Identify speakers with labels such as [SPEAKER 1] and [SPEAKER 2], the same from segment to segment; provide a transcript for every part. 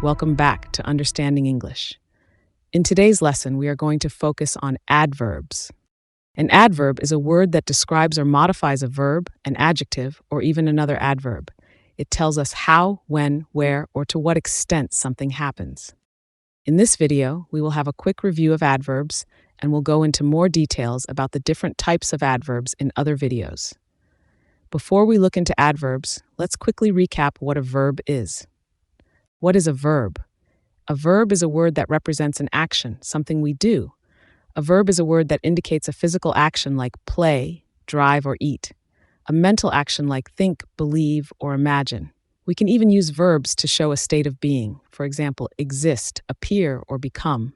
[SPEAKER 1] Welcome back to Understanding English. In today's lesson, we are going to focus on adverbs. An adverb is a word that describes or modifies a verb, an adjective, or even another adverb. It tells us how, when, where, or to what extent something happens. In this video, we will have a quick review of adverbs, and we'll go into more details about the different types of adverbs in other videos. Before we look into adverbs, let's quickly recap what a verb is. What is a verb? A verb is a word that represents an action, something we do. A verb is a word that indicates a physical action like play, drive, or eat. A mental action like think, believe, or imagine. We can even use verbs to show a state of being, for example, exist, appear, or become.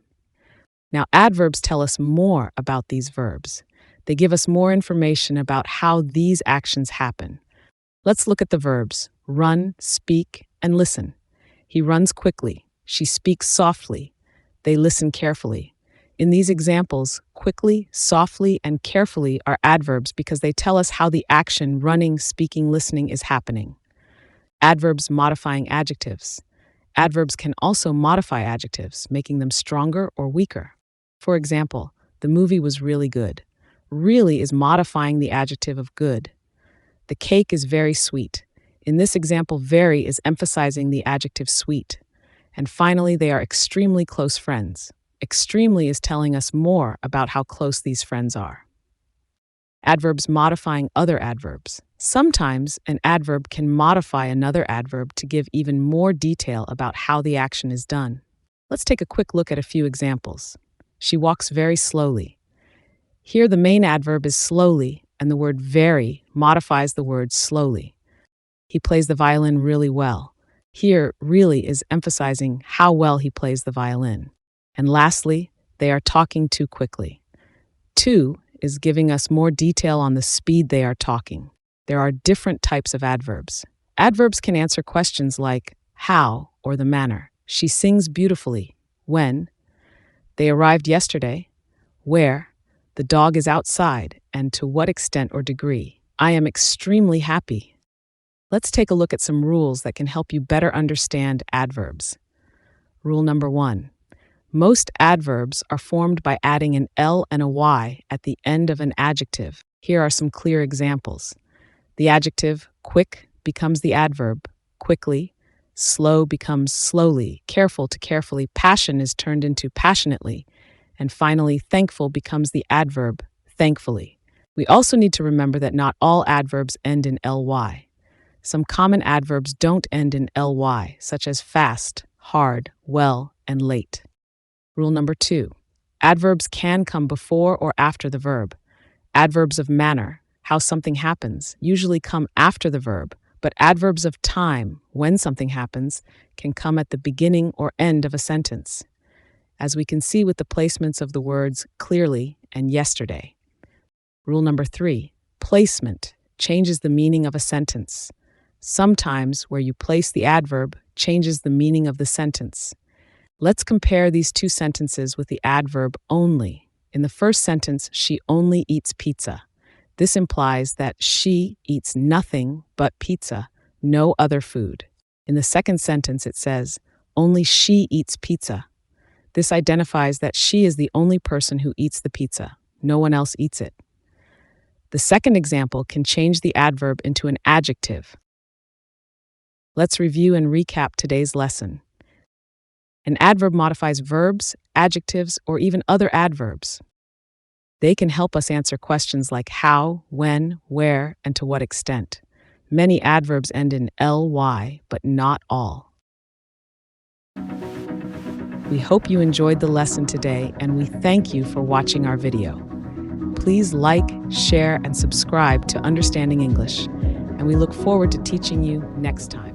[SPEAKER 1] Now, adverbs tell us more about these verbs. They give us more information about how these actions happen. Let's look at the verbs run, speak, and listen. He runs quickly. She speaks softly. They listen carefully. In these examples, quickly, softly, and carefully are adverbs because they tell us how the action running, speaking, listening is happening. Adverbs modifying adjectives. Adverbs can also modify adjectives, making them stronger or weaker. For example, the movie was really good. Really is modifying the adjective of good. The cake is very sweet. In this example, very is emphasizing the adjective sweet. And finally, they are extremely close friends. Extremely is telling us more about how close these friends are. Adverbs modifying other adverbs. Sometimes an adverb can modify another adverb to give even more detail about how the action is done. Let's take a quick look at a few examples. She walks very slowly. Here the main adverb is slowly, and the word very modifies the word slowly. He plays the violin really well. Here, really is emphasizing how well he plays the violin. And lastly, they are talking too quickly. Too is giving us more detail on the speed they are talking. There are different types of adverbs. Adverbs can answer questions like how or the manner. She sings beautifully. When? They arrived yesterday. Where? The dog is outside. And to what extent or degree? I am extremely happy. Let's take a look at some rules that can help you better understand adverbs. Rule number 1. Most adverbs are formed by adding an L and a Y at the end of an adjective. Here are some clear examples. The adjective quick becomes the adverb quickly, slow becomes slowly, careful to carefully, passion is turned into passionately, and finally, thankful becomes the adverb thankfully. We also need to remember that not all adverbs end in ly. Some common adverbs don't end in ly, such as fast, hard, well, and late. Rule number 2. Adverbs can come before or after the verb. Adverbs of manner, how something happens, usually come after the verb, but adverbs of time, when something happens, can come at the beginning or end of a sentence, as we can see with the placements of the words clearly and yesterday. Rule number 3. Placement changes the meaning of a sentence. Sometimes where you place the adverb changes the meaning of the sentence. Let's compare these two sentences with the adverb only. In the first sentence, she only eats pizza. This implies that she eats nothing but pizza, no other food. In the second sentence, it says, only she eats pizza. This identifies that she is the only person who eats the pizza. No one else eats it. The second example can change the adverb into an adjective. Let's review and recap today's lesson. An adverb modifies verbs, adjectives, or even other adverbs. They can help us answer questions like how, when, where, and to what extent. Many adverbs end in ly, but not all. We hope you enjoyed the lesson today, and we thank you for watching our video. Please like, share, and subscribe to Understanding English, and we look forward to teaching you next time.